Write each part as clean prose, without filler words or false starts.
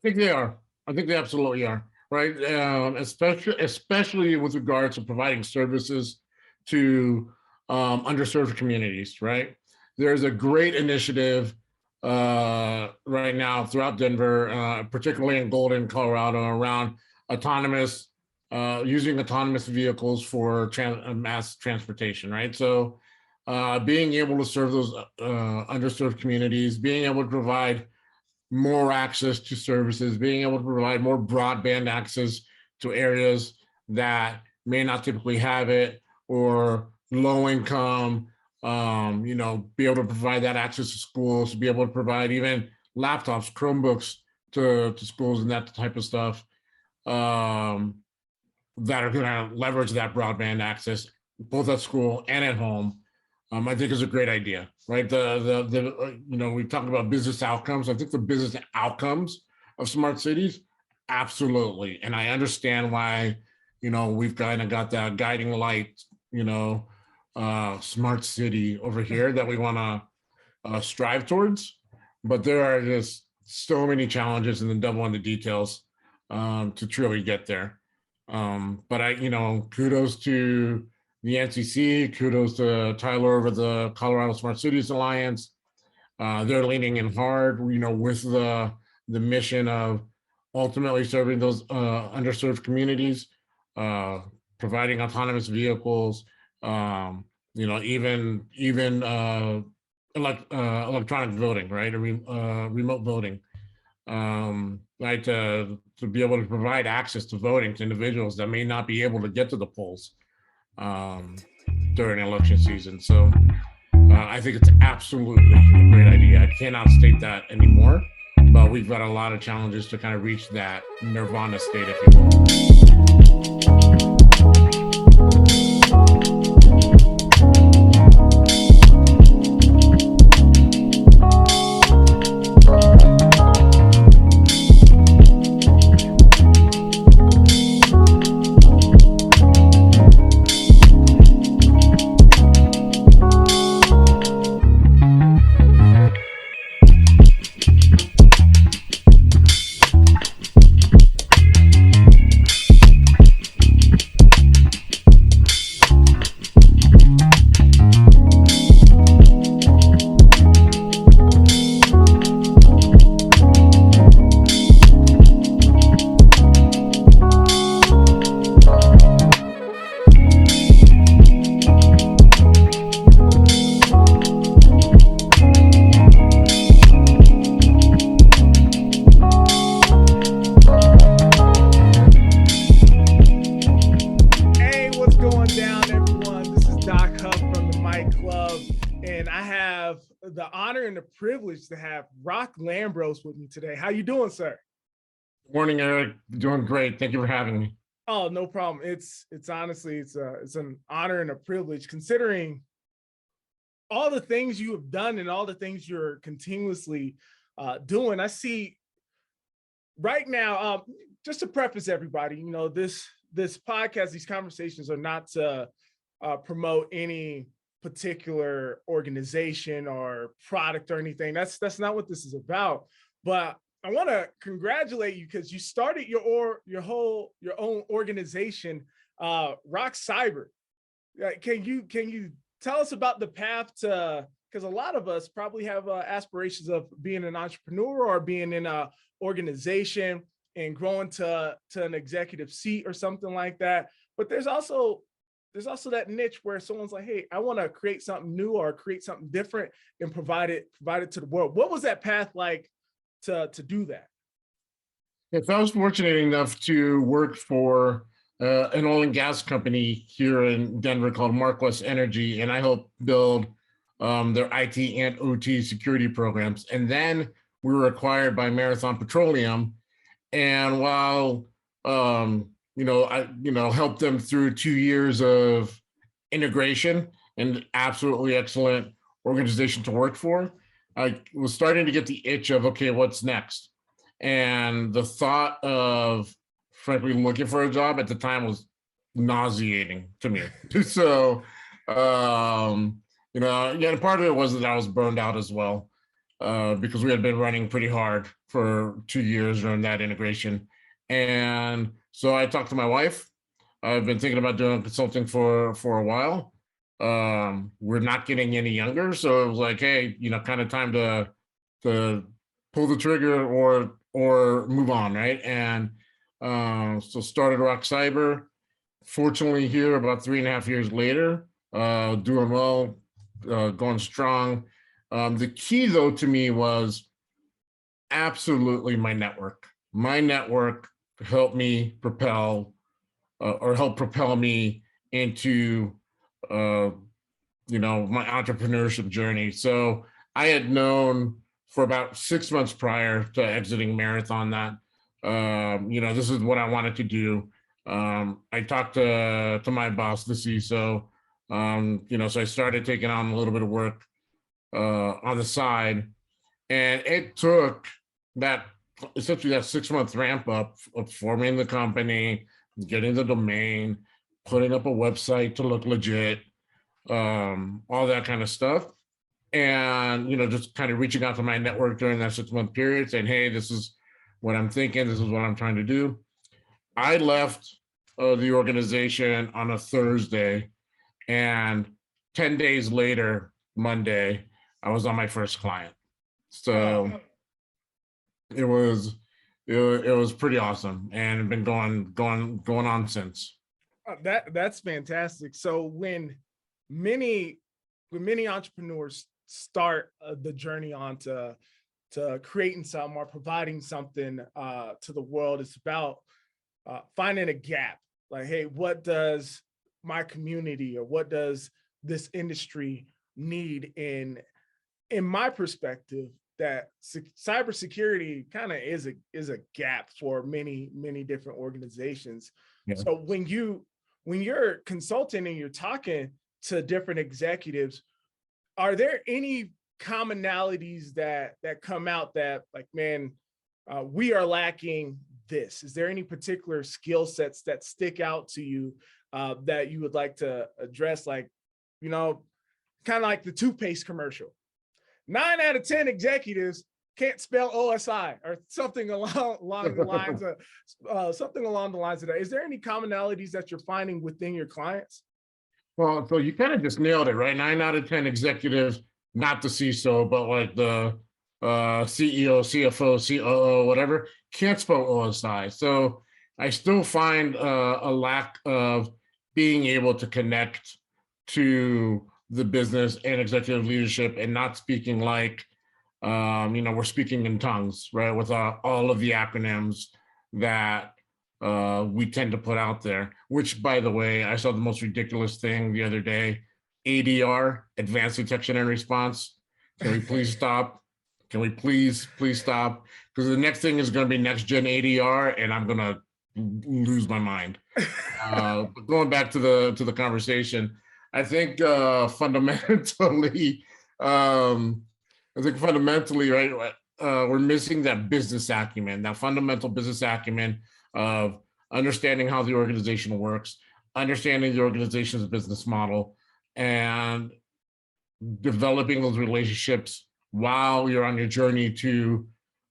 think they are. I think they absolutely are. Right, especially with regards to providing services to underserved communities. Right, there's a great initiative right now throughout Denver, particularly in Golden, Colorado, around autonomous using autonomous vehicles for mass transportation. Right, so being able to serve those underserved communities, being able to provide more access to services, being able to provide more broadband access to areas that may not typically have it, or low income, be able to provide that access to schools, to be able to provide even laptops, Chromebooks to schools and that type of stuff, um, that are going to leverage that broadband access both at school and at home. I think is a great idea, right? We talked about business outcomes. I think the business outcomes of smart cities, absolutely. And I understand why, we've kind of got that guiding light, smart city over here that we want to strive towards. But there are just so many challenges and the devil in the details to truly get there. But kudos to the NCC, kudos to Tyler over the Colorado Smart Cities Alliance. They're leaning in hard, with the mission of ultimately serving those underserved communities, providing autonomous vehicles, even electronic voting, right, or remote voting, right, to be able to provide access to voting to individuals that may not be able to get to the polls during election season. So I think it's absolutely a great idea. I cannot state that anymore, but we've got a lot of challenges to kind of reach that nirvana state, if you will. Privilege to have Lambros with me today. How you doing, sir? Good morning, Eric. Doing great. Thank you for having me. Oh, no problem. It's honestly, it's an honor and a privilege, considering all the things you have done and all the things you're continuously doing. I see right now, just to preface everybody, this podcast, these conversations are not to promote any particular organization or product or anything. That's not what this is about. But I want to congratulate you because you started your own organization, Rock Cyber. Can you tell us about the path to? Because a lot of us probably have aspirations of being an entrepreneur or being in an organization and growing to an executive seat or something like that. But there's also that niche where someone's like, hey, I want to create something new or create something different and provide it to the world. What was that path like to do that? If I was fortunate enough to work for an oil and gas company here in Denver called Marquess Energy, and I helped build their IT and OT security programs. And then we were acquired by Marathon Petroleum. And while I helped them through 2 years of integration and absolutely excellent organization to work for, I was starting to get the itch of, okay, what's next? And the thought of, frankly, looking for a job at the time was nauseating to me. So, part of it was that I was burned out as well. because we had been running pretty hard for 2 years during that integration. And so I talked to my wife. I've been thinking about doing consulting for a while. We're not getting any younger, so it was like, hey, kind of time to pull the trigger or move on, right? And so started Rock Cyber. Fortunately, here about 3.5 years later, doing well, going strong. The key, though, to me was absolutely my network. My network helped me propel or help propel me into my entrepreneurship journey. So I had known for about 6 months prior to exiting Marathon that this is what I wanted to do. I talked to my boss, the CISO. So I started taking on a little bit of work on the side, and it took that essentially that 6 month ramp up of forming the company, getting the domain, putting up a website to look legit, all that kind of stuff. And, just kind of reaching out to my network during that 6 month period saying, hey, this is what I'm thinking. This is what I'm trying to do. I left the organization on a Thursday, and 10 days later, Monday, I was on my first client. So it was pretty awesome, and been going on since. That's fantastic. So when many entrepreneurs start the journey on to creating something or providing something to the world, it's about finding a gap. Like, hey, what does my community or what does this industry need? In my perspective, that cybersecurity kind of is a gap for many different organizations. Yeah. So when you're consulting and you're talking to different executives, are there any commonalities that come out that, like, man, we are lacking this? Is there any particular skill sets that stick out to you that you would like to address? Like, kind of like the toothpaste commercial. 9 out of 10 executives can't spell OSI or something along the lines of something along the lines of that. Is there any commonalities that you're finding within your clients? Well, so you kind of just nailed it, right? 9 out of 10 executives, not the CISO, but like the CEO, CFO, COO, whatever, can't spell OSI. So I still find a lack of being able to connect to the business and executive leadership and not speaking like, we're speaking in tongues, right? With all of the acronyms that we tend to put out there, which, by the way, I saw the most ridiculous thing the other day. ADR, Advanced Detection and Response. Can we please stop? Can we please stop? Because the next thing is going to be next gen ADR, and I'm going to lose my mind. But going back to the conversation, I think fundamentally, right, we're missing that business acumen, that fundamental business acumen of understanding how the organization works, understanding the organization's business model, and developing those relationships while you're on your journey to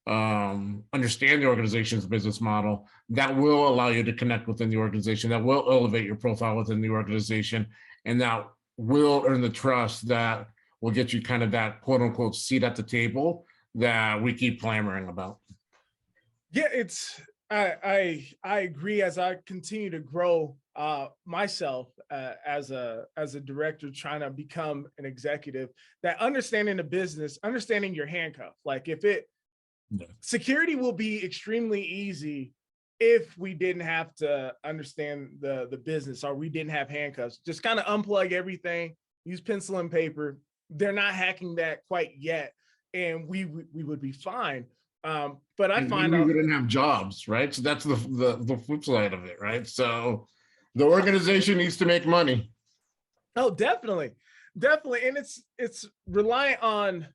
understand the organization's business model. That will allow you to connect within the organization, that will elevate your profile within the organization, and that will earn the trust that will get you kind of that quote unquote seat at the table that we keep clamoring about. Yeah, I agree. As I continue to grow myself as a director, trying to become an executive, that understanding the business, understanding your handcuff, like security will be extremely easy if we didn't have to understand the business, or we didn't have handcuffs. Just kind of unplug everything, use pencil and paper. They're not hacking that quite yet, and we would be fine. But I find we wouldn't have jobs, right? So that's the flip side of it, right? So the organization needs to make money. Oh, definitely. And it's reliant on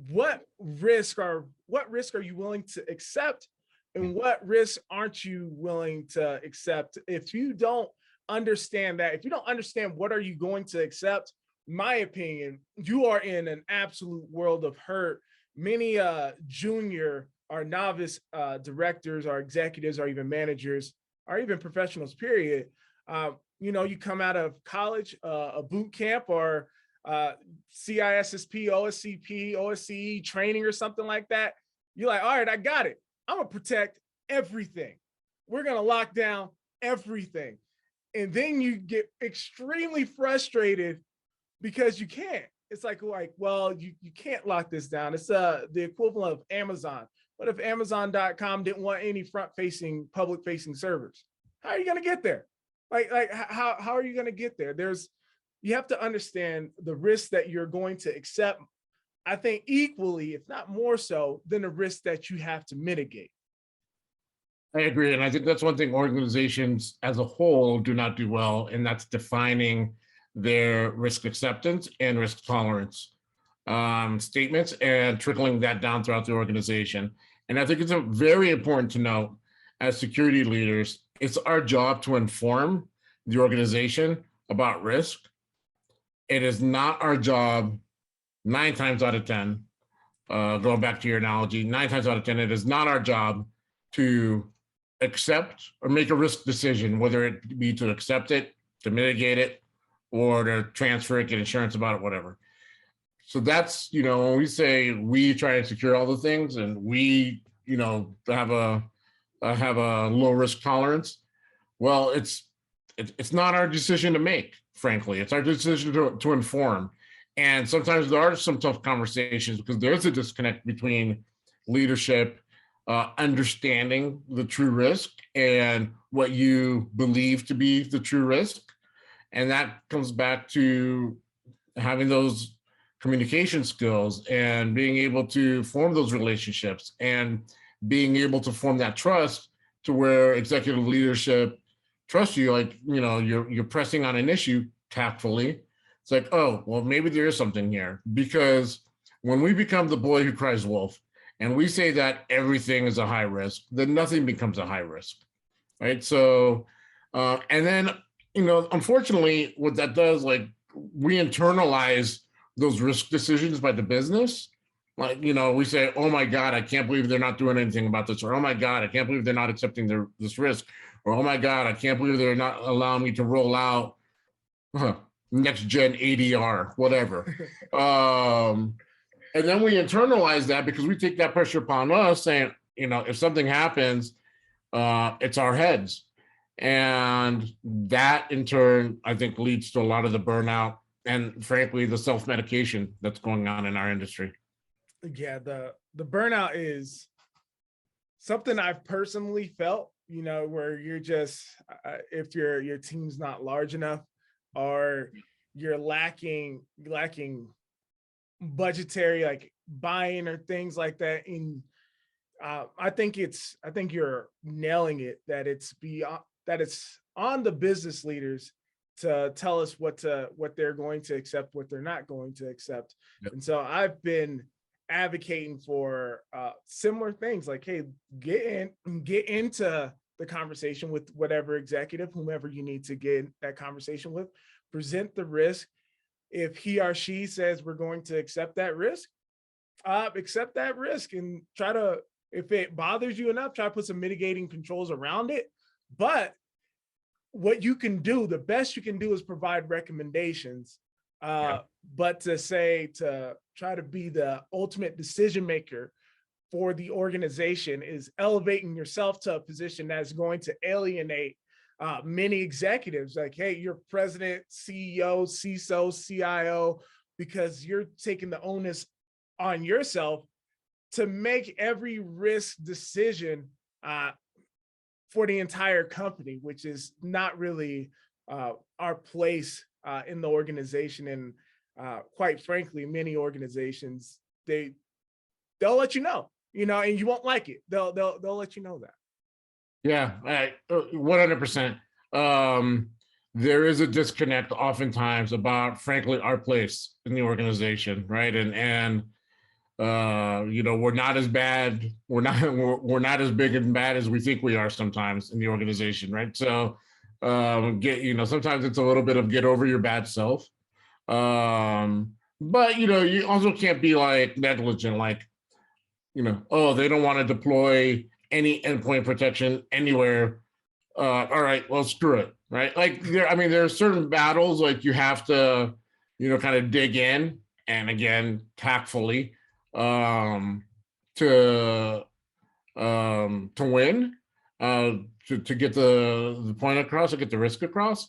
what risk are you willing to accept, and what risk aren't you willing to accept. If you don't understand that, if you don't understand what are you going to accept, my opinion, you are in an absolute world of hurt, many junior or novice directors or executives or even managers or even professionals, period. You come out of college, a boot camp or CISSP, OSCP, OSCE training or something like that. You're like, all right, I got it. I'm gonna protect everything. We're gonna lock down everything. And then you get extremely frustrated because you can't. It's like, well, you can't lock this down. It's the equivalent of Amazon. What if Amazon.com didn't want any front-facing, public-facing servers? How are you going to get there? How are you going to get there? You have to understand the risk that you're going to accept, I think equally, if not more so, than the risk that you have to mitigate. I agree. And I think that's one thing organizations as a whole do not do well, and that's defining their risk acceptance and risk tolerance statements and trickling that down throughout the organization. And I think it's very important to note as security leaders, it's our job to inform the organization about risk. It is not our job 9 times out of 10, going back to your analogy, 9 times out of 10, it is not our job to accept or make a risk decision, whether it be to accept it, to mitigate it, or to transfer it, get insurance about it, whatever. So that's, when we say we try to secure all the things and we, have a low risk tolerance, well, it's not our decision to make, frankly. It's our decision to inform. And sometimes there are some tough conversations because there's a disconnect between leadership, understanding the true risk and what you believe to be the true risk. And that comes back to having those communication skills and being able to form those relationships and being able to form that trust to where executive leadership trusts you, you're pressing on an issue tactfully. It's like, oh, well, maybe there is something here. Because when we become the boy who cries wolf and we say that everything is a high risk, then nothing becomes a high risk, right? So, and then, unfortunately, what that does, we internalize those risk decisions by the business. We say, oh my God, I can't believe they're not doing anything about this. Or, oh my God, I can't believe they're not accepting this risk. Or, oh my God, I can't believe they're not allowing me to roll out next gen ADR, whatever. And then we internalize that because we take that pressure upon us saying, if something happens, it's our heads. And that in turn, I think leads to a lot of the burnout and frankly, the self-medication that's going on in our industry. Yeah, the burnout is something I've personally felt, where you're just, if your team's not large enough or you're lacking budgetary, buying or things like that. I think you're nailing it, that it's on the business leaders to tell us what they're going to accept, what they're not going to accept. Yep. And so I've been advocating for similar things like, hey, get into the conversation with whatever executive, whomever you need to get that conversation with, present the risk. If he or she says we're going to accept that risk and try to, if it bothers you enough, try to put some mitigating controls around it. But what you can do, the best you can do is provide recommendations. But to try to be the ultimate decision maker for the organization is elevating yourself to a position that's going to alienate many executives. Like, hey, you're president, CEO, CISO, CIO, because you're taking the onus on yourself to make every risk decision for the entire company, which is not really our place in the organization. And quite frankly, many organizations, they'll let you know, and you won't like it. They'll let you know that. Yeah, 100%. There is a disconnect oftentimes about, frankly, our place in the organization, right? And we're not as bad. We're not as big and bad as we think we are sometimes in the organization, right? So, sometimes it's a little bit of get over your bad self. But you also can't be negligent. oh, they don't want to deploy any endpoint protection anywhere. All right, well, screw it, right? Like there are certain battles like you have to, kind of dig in, and again, tactfully, to win, to get the point across, to get the risk across.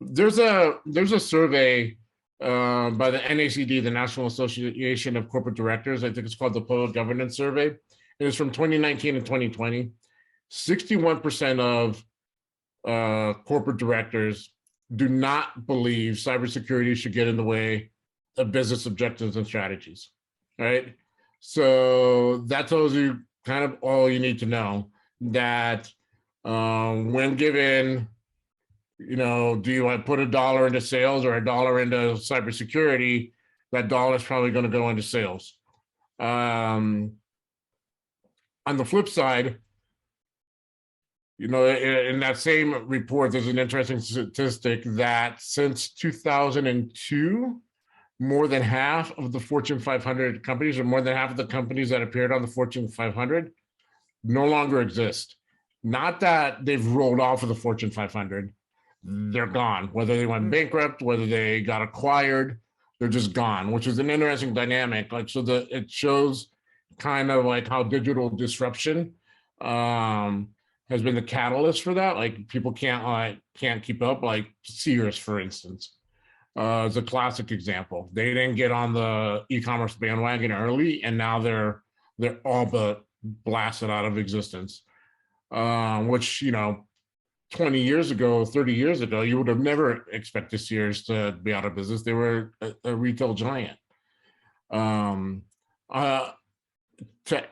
There's a survey by the NACD, the National Association of Corporate Directors. I think it's called the Public Governance Survey. It was from 2019 and 2020. 61% of corporate directors do not believe cybersecurity should get in the way of business objectives and strategies. Right. So that tells you kind of all you need to know, that when given, do you want to put $1 into sales or $1 into cybersecurity, that dollar is probably going to go into sales. On the flip side, in that same report, there's an interesting statistic that since 2002, more than half of the Fortune 500 companies, or more than half of the companies that appeared on the Fortune 500, no longer exist. Not that they've rolled off of the Fortune 500, they're gone. Whether they went bankrupt, whether they got acquired, they're just gone, which is an interesting dynamic. Like, so it shows kind of like how digital disruption has been the catalyst for that. Like, people can't keep up. Like Sears, for instance, is a classic example. They didn't get on the e-commerce bandwagon early, and now they're all but blasted out of existence. Which 20 years ago, 30 years ago, you would have never expected Sears to be out of business. They were a retail giant. To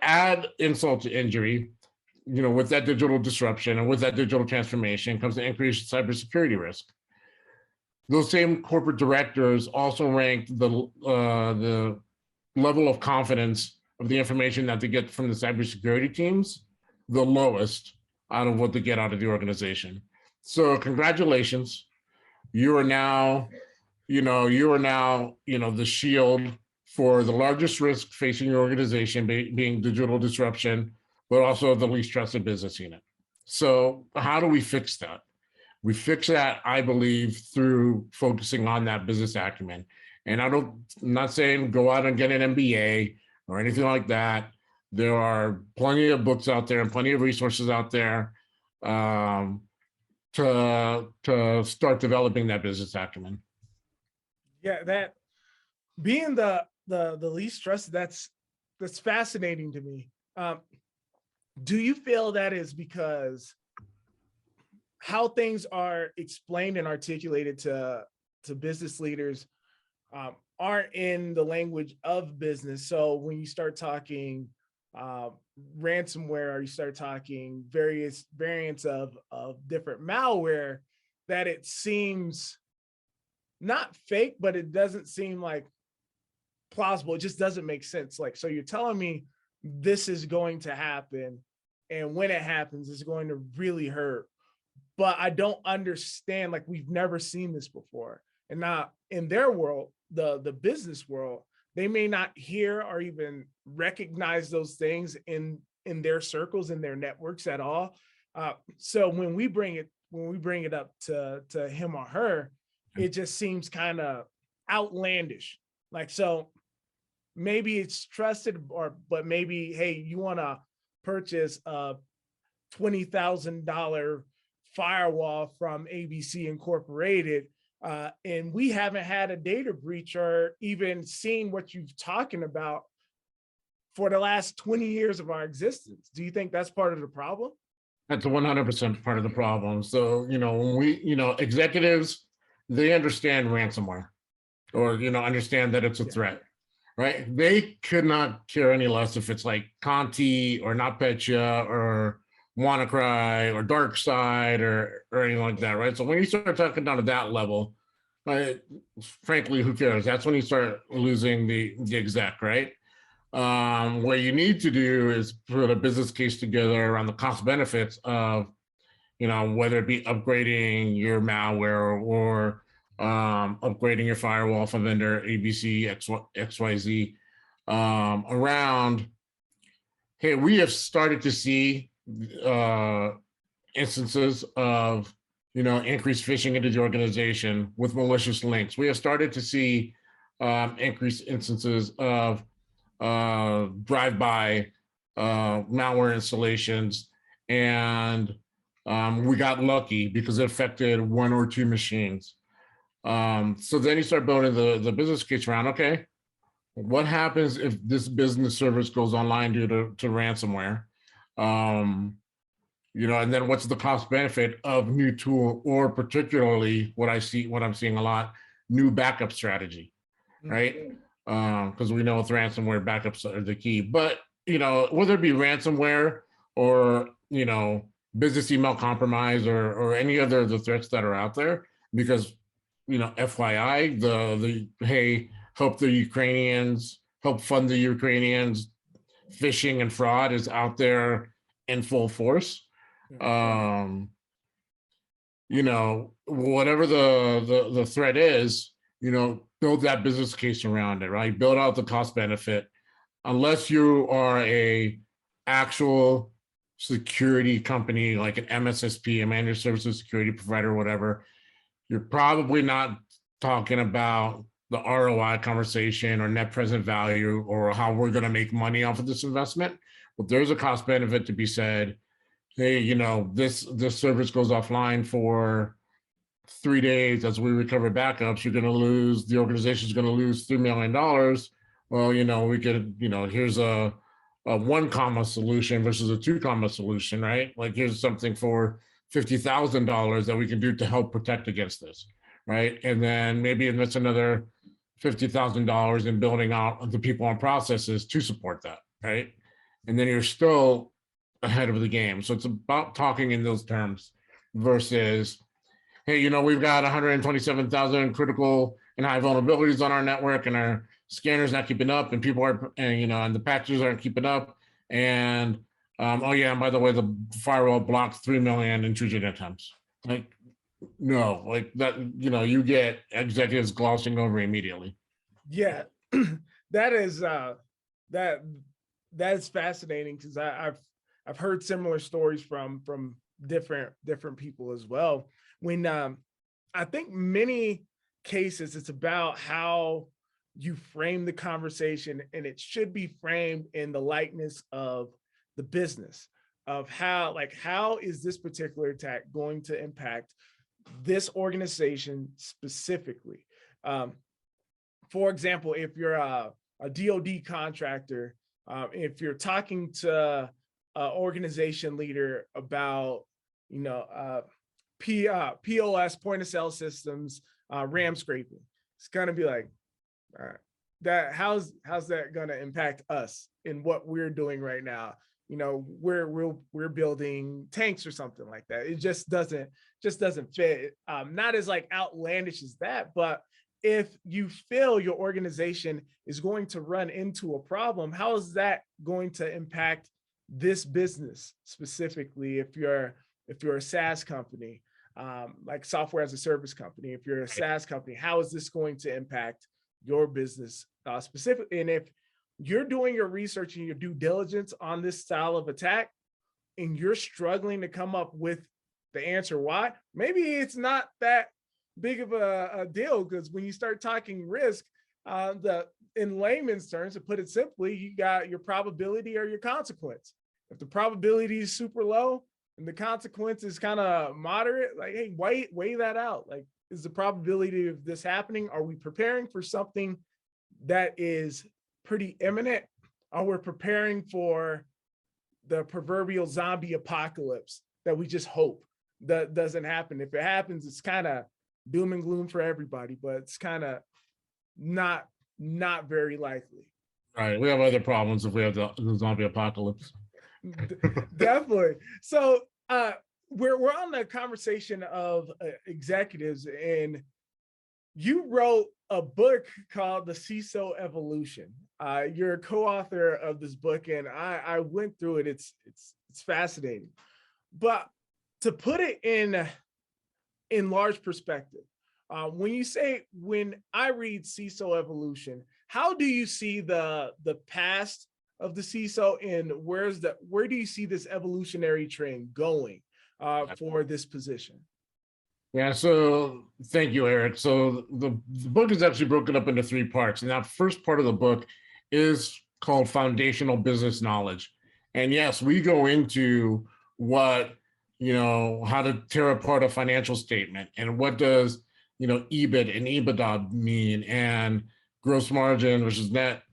add insult to injury, with that digital disruption and with that digital transformation comes the increased cybersecurity risk. Those same corporate directors also ranked the level of confidence of the information that they get from the cybersecurity teams the lowest out of what they get out of the organization. So congratulations, you are now the shield for the largest risk facing your organization, being digital disruption, but also the least trusted business unit. So how do we fix that? We fix that, I believe, through focusing on that business acumen. And I'm not saying go out and get an MBA or anything like that. There are plenty of books out there and plenty of resources out there to start developing that business acumen. Yeah, that being the least trusted, that's fascinating to me. Do you feel that is because how things are explained and articulated to business leaders aren't in the language of business? So when you start talking ransomware, or you start talking various variants of different malware, that it seems not fake, but it doesn't seem like plausible. It just doesn't make sense. Like, so you're telling me this is going to happen, and when it happens, it's going to really hurt. But I don't understand, like, we've never seen this before. And now in their world, the business world, they may not hear or even recognize those things in their circles, in their networks at all. So when we bring it up to him or her, it just seems kind of outlandish. Like, so maybe it's trusted, but maybe, hey, you want to purchase a $20,000 firewall from ABC Incorporated, and we haven't had a data breach or even seen what you're talking about for the last 20 years of our existence. Do you think that's part of the problem? That's 100% part of the problem. So, when we, executives, they understand ransomware, or, understand that it's a threat, right? They could not care any less if it's like Conti or NotPetya or WannaCry or DarkSide or anything like that, right? So when you start talking down to that level, frankly, who cares? That's when you start losing the exec, right? What you need to do is put a business case together around the cost benefits of, whether it be upgrading your malware or upgrading your firewall from vendor ABC XYZ, around hey, we have started to see instances of, increased phishing into the organization with malicious links. We have started to see increased instances of drive-by malware installations, and we got lucky because it affected one or two machines. So then you start building the business case around, okay, what happens if this business service goes online due to ransomware? And then what's the cost benefit of new tool, or particularly what I'm seeing a lot, new backup strategy, right? Because we know with ransomware, backups are the key. But whether it be ransomware or business email compromise or any other of the threats that are out there, because FYI, the hey, help fund the Ukrainians, phishing and fraud is out there in full force. Whatever the threat is, build that business case around it, right? Build out the cost benefit. Unless you are a actual security company like an MSSP, a managed services security provider, or whatever, you're probably not talking about the ROI conversation or net present value or how we're going to make money off of this investment. But there's a cost benefit to be said. Hey, this service goes offline for 3 days. As we recover backups, the organization's going to lose $3 million. Well, we could, here's a 1 comma solution versus a 2 comma solution, right? Like, here's something for $50,000 that we can do to help protect against this, right? And then maybe invest another $50,000 in building out the people and processes to support that, right? And then you're still ahead of the game. So it's about talking in those terms versus, hey, we've got 127,000 critical and high vulnerabilities on our network, and our scanner's not keeping up, and people are, and the patches aren't keeping up. And oh yeah, and by the way, the firewall blocked 3 million intrusion attempts. Like, no, like that, you get executives glossing over immediately. Yeah, that is fascinating, because I've heard similar stories from different people as well. When I think many cases it's about how you frame the conversation, and it should be framed in the likeness of the business, of how is this particular attack going to impact this organization specifically. For example, if you're a DoD contractor, if you're talking to an organization leader about POS, point of sale systems, RAM scraping, it's gonna be like, all right, that how's that gonna impact us in what we're doing right now? We're building tanks or something like that. It just doesn't fit. Not as like outlandish as that, but if you feel your organization is going to run into a problem, how is that going to impact this business specifically? If you're a SaaS company, like software as a service company, if you're a SaaS company, how is this going to impact your business specifically? And if you're doing your research and your due diligence on this style of attack, and you're struggling to come up with the answer why, maybe it's not that big of a deal, because when you start talking risk, in layman's terms, to put it simply, you got your probability or your consequence. If the probability is super low and the consequence is kind of moderate, like, hey, weigh that out. Like, is the probability of this happening? Are we preparing for something that is pretty imminent? Or we're preparing for the proverbial zombie apocalypse that we just hope that doesn't happen? If it happens, it's kind of doom and gloom for everybody, but it's kind of not very likely. Right. We have other problems if we have the zombie apocalypse. Definitely. So we're on the conversation of executives, and you wrote a book called the CISO Evolution. You're a co-author of this book, and I went through it. It's fascinating. But to put it in large perspective, when I read CISO Evolution, how do you see the past of the CISO, and where do you see this evolutionary trend going for this position? Yeah, so thank you, Eric. So the book is actually broken up into 3 parts. And that first part of the book is called Foundational Business Knowledge. And yes, we go into what, how to tear apart a financial statement and what does, EBIT and EBITDA mean, and gross margin versus net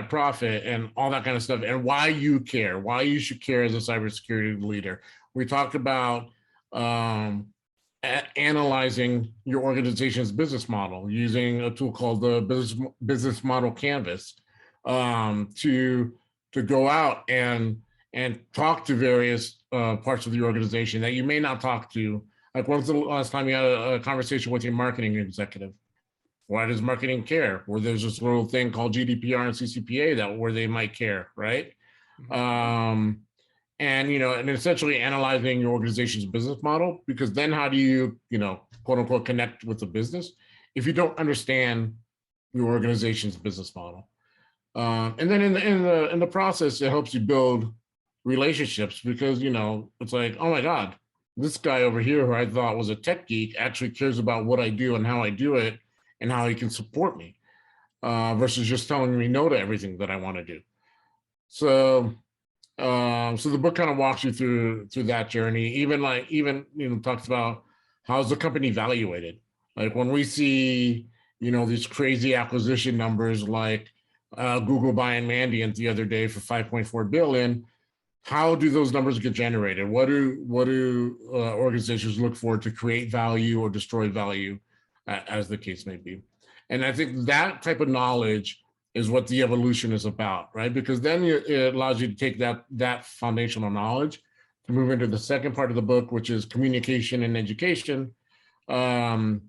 profit, and all that kind of stuff, and why you care, why you should care as a cybersecurity leader. We talk about analyzing your organization's business model using a tool called the business model canvas, to go out and talk to various parts of the organization that you may not talk to. Like, when's the last time you had a conversation with your marketing executive? Why does marketing care? Well, there's this little thing called GDPR and CCPA where they might care, right? And and essentially analyzing your organization's business model, because then how do you, quote unquote, connect with the business if you don't understand your organization's business model? And then in the process, it helps you build relationships, because it's like, oh my God, this guy over here who I thought was a tech geek actually cares about what I do and how I do it and how he can support me, versus just telling me no to everything that I want to do. So the book kind of walks you through that journey. Even talks about how's the company evaluated. Like, when we see these crazy acquisition numbers, like Google buying Mandiant the other day for $5.4 billion, how do those numbers get generated? What do organizations look for to create value or destroy value, as the case may be? And I think that type of knowledge is what the evolution is about, right? Because then it allows you to take that foundational knowledge to move into the second part of the book, which is communication and education. And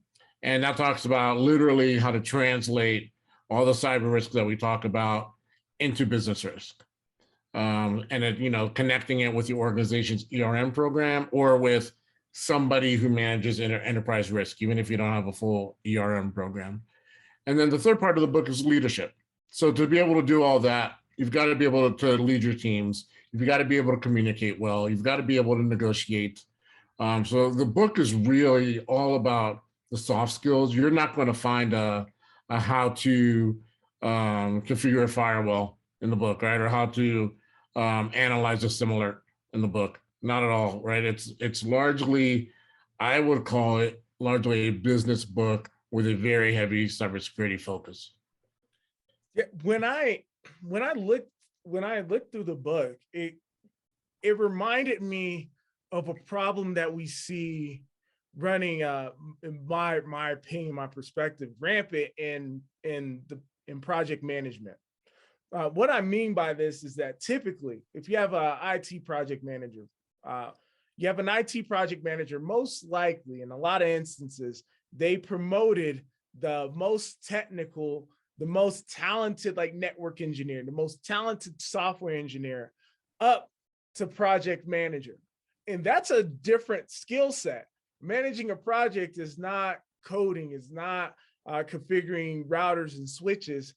that talks about literally how to translate all the cyber risks that we talk about into business risk. And connecting it with your organization's ERM program, or with somebody who manages enterprise risk, even if you don't have a full ERM program. And then the third part of the book is leadership. So to be able to do all that, you've got to be able to lead your teams. You've got to be able to communicate well. You've got to be able to negotiate. So the book is really all about the soft skills. You're not going to find a how to configure a firewall in the book, right? Or how to analyze a similar in the book. Not at all, right? It's largely, I would call it largely a business book with a very heavy cybersecurity focus. Yeah, when I looked through the book, it reminded me of a problem that we see running, in my opinion, my perspective, rampant in project management. What I mean by this is that typically, if you have an IT project manager, most likely, in a lot of instances, they promoted the most technical, the most talented, like, network engineer, the most talented software engineer, up to project manager. And that's a different skill set. Managing a project is not coding, is not configuring routers and switches,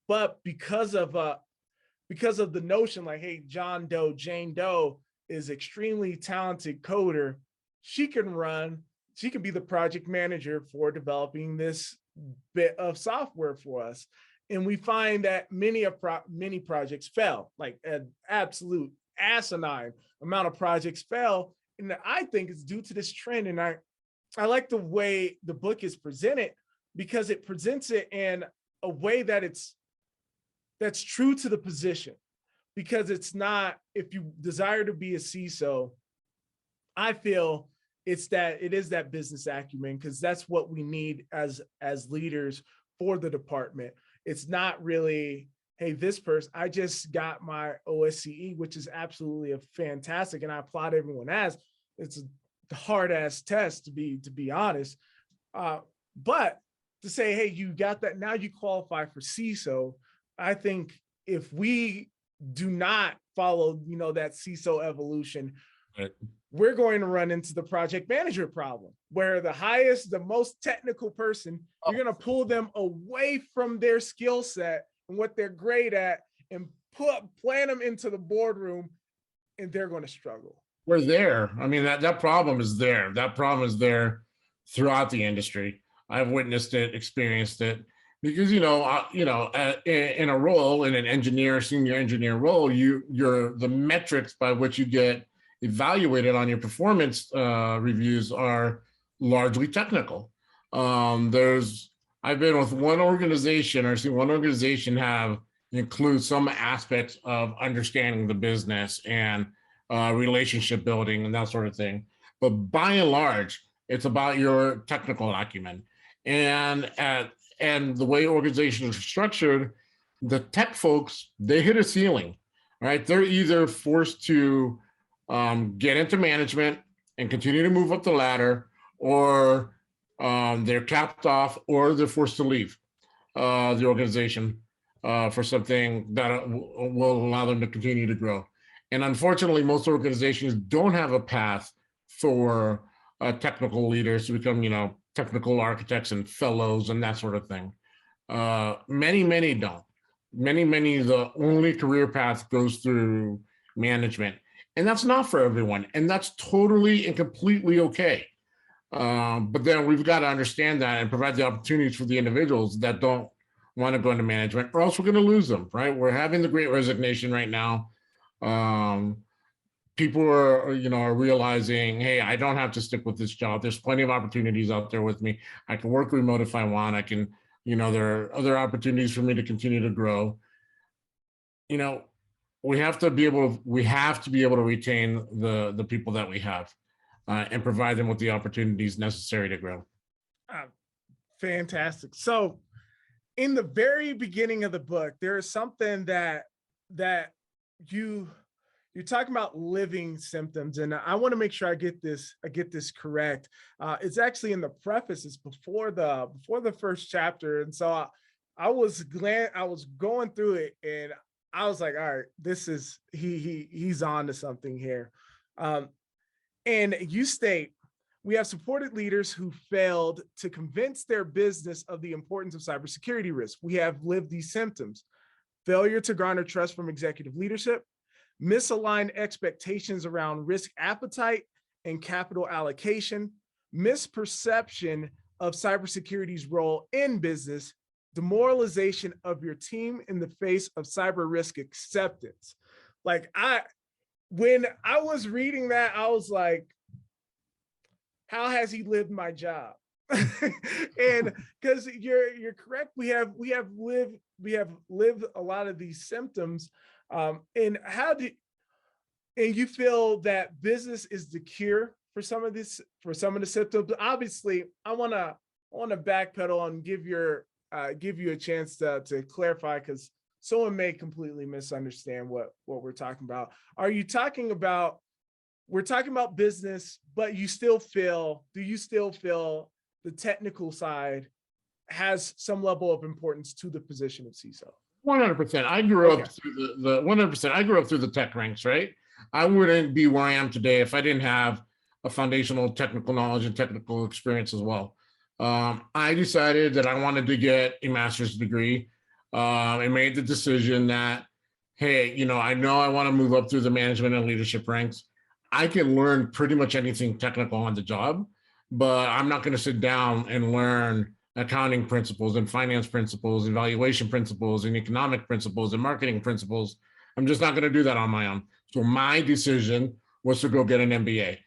but because of the notion, like, hey, John Doe, Jane Doe is extremely talented coder, she can be the project manager for developing this bit of software for us. And we find that many projects fail, like an absolute asinine amount of projects fail. And I think it's due to this trend. And I like the way the book is presented, because it presents it in a way that's true to the position. Because it's not, if you desire to be a CISO, I feel it is that business acumen, because that's what we need as leaders for the department. It's not really, hey, this person, I just got my OSCE, which is absolutely a fantastic, and I applaud everyone as, it's a hard ass test, to be honest. But to say, hey, you got that, now you qualify for CISO. I think if we do not follow, that CISO evolution, right, we're going to run into the project manager problem, where the most technical person, you're going to pull them away from their skill set and what they're great at and plant them into the boardroom, and they're going to struggle. We're there. I mean, that problem is there. That problem is there throughout the industry. I've witnessed it, experienced it, because in a role, in an engineer, senior engineer role, you're the metrics by which you get evaluated on your performance reviews are largely technical. I've been with one organization, or seen one organization include some aspects of understanding the business and relationship building and that sort of thing. But by and large, it's about your technical acumen. And the way organizations are structured, the tech folks, they hit a ceiling, right? They're either forced to get into management and continue to move up the ladder, or they're capped off, or they're forced to leave the organization for something that will allow them to continue to grow. And unfortunately, most organizations don't have a path for technical leaders to become, technical architects and fellows and that sort of thing. Many don't. Many, the only career path goes through management. And that's not for everyone. And that's totally and completely okay. But then we've got to understand that and provide the opportunities for the individuals that don't want to go into management, or else we're going to lose them, right? We're having the great resignation right now. People are realizing, hey, I don't have to stick with this job. There's plenty of opportunities out there with me. I can work remote if I want. I can, there are other opportunities for me to continue to grow. We have to be able to retain the people that we have and provide them with the opportunities necessary to grow. Fantastic. So in the very beginning of the book, there is something that you're talking about living symptoms, and I want to make sure I get this correct. It's actually in the preface. It's before the first chapter, and so I was going through it, and I was like, all right, this is he's on to something here. And you state, we have supported leaders who failed to convince their business of the importance of cybersecurity risk. We have lived these symptoms: failure to garner trust from executive leadership, misaligned expectations around risk appetite and capital allocation, misperception of cybersecurity's role in business, demoralization of your team in the face of cyber risk acceptance. When I was reading that, I was like, how has he lived my job? And because you're correct, we have lived a lot of these symptoms. And you feel that business is the cure for some of the symptoms? Obviously, I want to backpedal and give you a chance to clarify, because someone may completely misunderstand what we're talking about. We're talking about business, but do you still feel the technical side has some level of importance to the position of CISO? 100%. I grew up through the 100%. I grew up through the tech ranks, right? I wouldn't be where I am today if I didn't have a foundational technical knowledge and technical experience as well. I decided that I wanted to get a master's degree. I made the decision that, hey, I know I want to move up through the management and leadership ranks. I can learn pretty much anything technical on the job, but I'm not going to sit down and learn accounting principles and finance principles, evaluation principles and economic principles and marketing principles. I'm just not going to do that on my own. So my decision was to go get an MBA.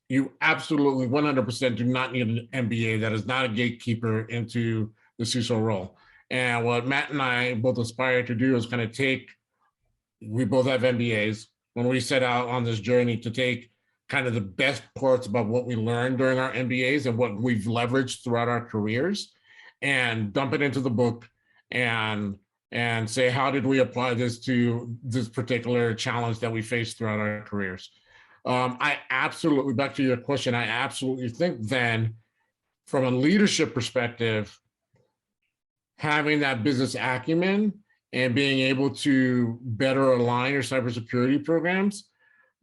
You absolutely 100% do not need an MBA. That is not a gatekeeper into the CISO role. And what Matt and I both aspire to do is kind of we both have MBAs, when we set out on this journey to take kind of the best parts about what we learned during our MBAs and what we've leveraged throughout our careers, and dump it into the book and say, how did we apply this to this particular challenge that we faced throughout our careers? Back to your question, I absolutely think then, from a leadership perspective, having that business acumen and being able to better align your cybersecurity programs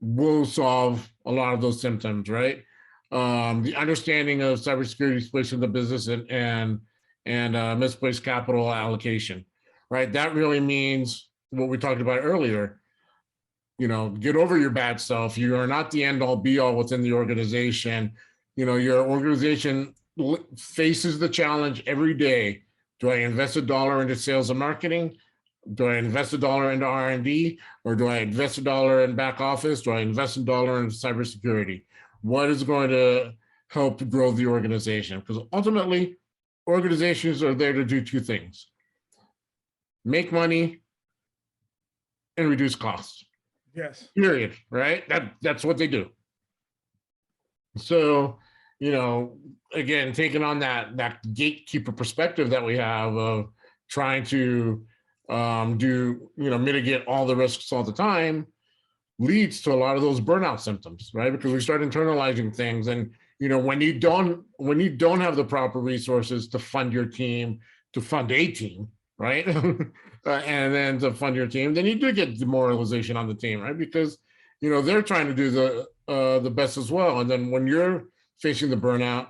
will solve a lot of those symptoms, right? The understanding of cybersecurity space in the business and misplaced capital allocation, right? That really means what we talked about earlier. Get over your bad self. You are not the end all be all within the organization. Your organization faces the challenge every day. Do I invest $1 into sales and marketing? Do I invest $1 into R&D, or do I invest $1 in back office? Do I invest $1 in cybersecurity? What is going to help grow the organization? Because ultimately, organizations are there to do two things: make money and reduce costs. Yes. Period. Right? That's what they do. So, again, taking on that gatekeeper perspective that we have of trying to mitigate all the risks all the time, leads to a lot of those burnout symptoms, right? Because we start internalizing things, and when you don't have the proper resources to fund your team, to fund a team, right? And then to fund your team, then you do get demoralization on the team, right? Because they're trying to do the best as well, and then when you're facing the burnout,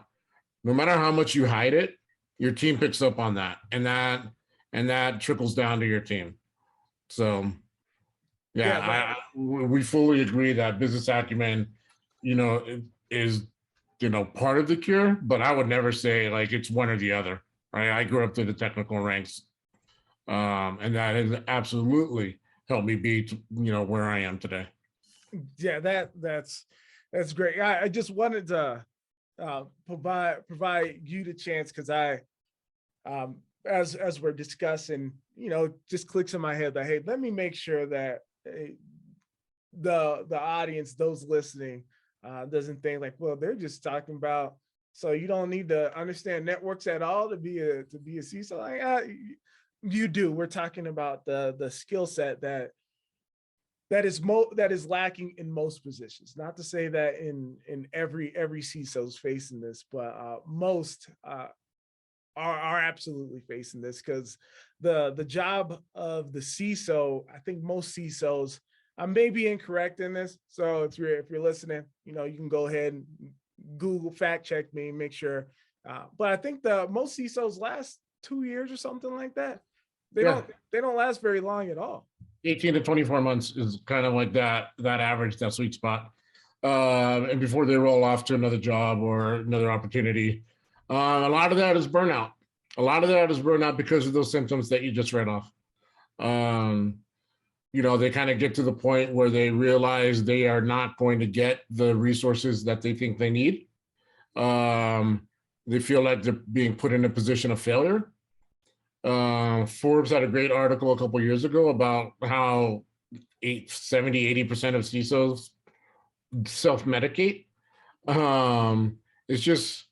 no matter how much you hide it, your team picks up on that, and that trickles down to your team. So yeah, we fully agree that business acumen, is part of the cure, but I would never say like it's one or the other. Right? I grew up through the technical ranks, and that has absolutely helped me be, where I am today. Yeah, that's great. I just wanted to provide you the chance, because as we're discussing, just clicks in my head that, hey, let me make sure that the audience, those listening, doesn't think like, well, they're just talking about, so you don't need to understand networks at all to be a CISO. Like, you do. We're talking about the skill set that is lacking in most positions. Not to say that in every CISO's facing this, but most are absolutely facing this, because the job of the CISO, I think most CISOs, I may be incorrect in this, so if you're listening, you can go ahead and Google fact check me, make sure. But I think the most CISOs last 2 years or something like that. They don't last very long at all. 18 to 24 months is kind of like that average, that sweet spot. And before they roll off to another job or another opportunity. A lot of that is burnout. A lot of that is burnout because of those symptoms that you just read off. They kind of get to the point where they realize they are not going to get the resources that they think they need. They feel like they're being put in a position of failure. Forbes had a great article a couple of years ago about how 70-80% of CISOs self-medicate. It's just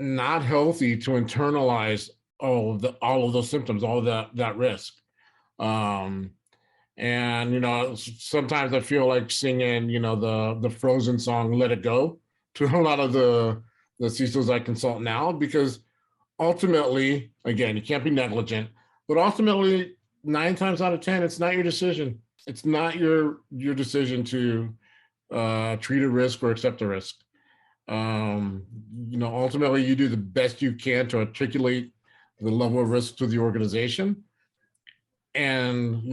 not healthy to internalize all of those symptoms, all of that risk. And sometimes I feel like singing, the Frozen song "Let It Go" to a lot of the CISOs I consult now, because ultimately, again, you can't be negligent, but ultimately 9 times out of 10, it's not your decision. It's not your decision to treat a risk or accept a risk. Ultimately you do the best you can to articulate the level of risk to the organization. And,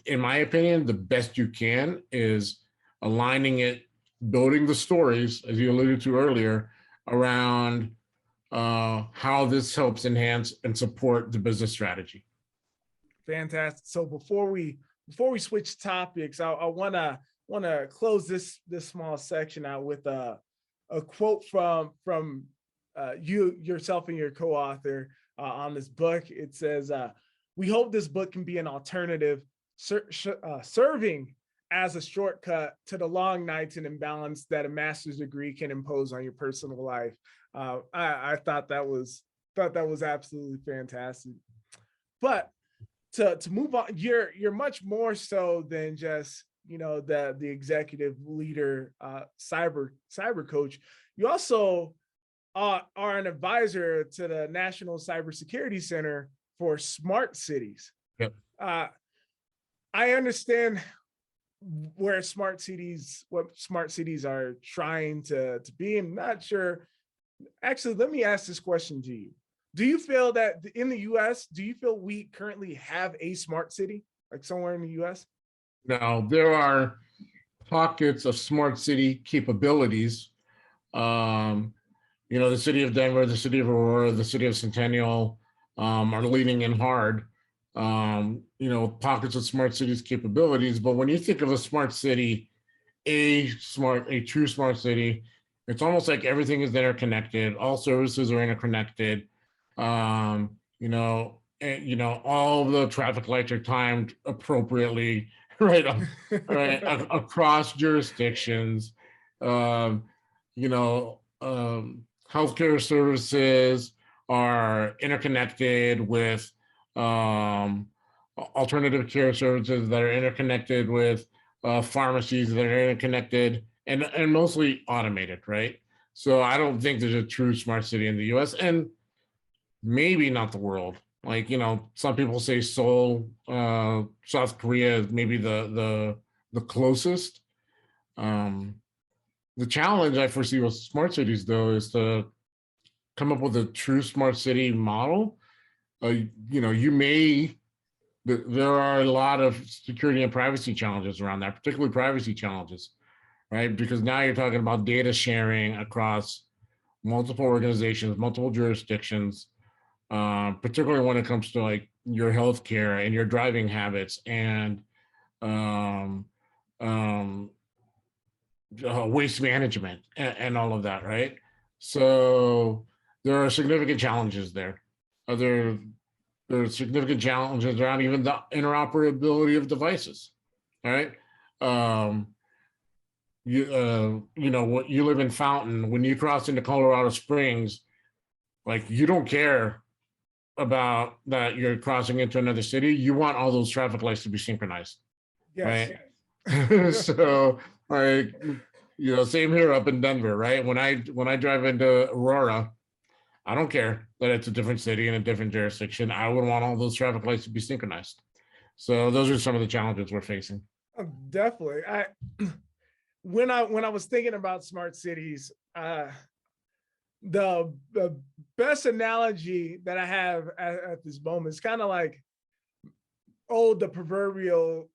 in my opinion, the best you can is aligning it, building the stories, as you alluded to earlier, around how this helps enhance and support the business strategy. Fantastic. So before we switch topics, I want to close this small section out with a quote from yourself and your co-author on this book. It says, "We hope this book can be an alternative, serving as a shortcut to the long nights and imbalance that a master's degree can impose on your personal life." I thought that was absolutely fantastic. But to move on, you're much more so than just the executive leader, cyber coach. You also are an advisor to the National Cybersecurity Center for Smart Cities. Yep. I understand what smart cities are trying to be. I'm not sure. Actually, let me ask this question to you. Do you feel that in the US, do you feel we currently have a smart city, like somewhere in the US? Now, there are pockets of smart city capabilities. Um, the city of Denver, the city of Aurora, the city of Centennial are leaning in hard. Pockets of smart cities capabilities. But when you think of a smart city, a true smart city, it's almost like everything is interconnected. All services are interconnected. All the traffic lights are timed appropriately, right? Right, across jurisdictions. Um, healthcare services are interconnected with um, alternative care services that are interconnected with pharmacies that are interconnected and mostly automated, right? So I don't think there's a true smart city in the US and maybe not the world. Like, some people say Seoul, South Korea is maybe the closest. Um, the challenge I foresee with smart cities, though, is to come up with a true smart city model. There are a lot of security and privacy challenges around that, particularly privacy challenges, right? Because now you're talking about data sharing across multiple organizations, multiple jurisdictions, particularly when it comes to like your healthcare and your driving habits and um, um, waste management and all of that, right? So there are significant challenges there. There are significant challenges around even the interoperability of devices, all right? What you live in Fountain, when you cross into Colorado Springs, like you don't care about that you're crossing into another city. You want all those traffic lights to be synchronized, Yes. right? So like, same here up in Denver, right? When I drive into Aurora, I don't care that it's a different city and a different jurisdiction. I would want all those traffic lights to be synchronized. So those are some of the challenges we're facing. Definitely. When I was thinking about smart cities, the best analogy that I have at this moment is kind of like, the proverbial,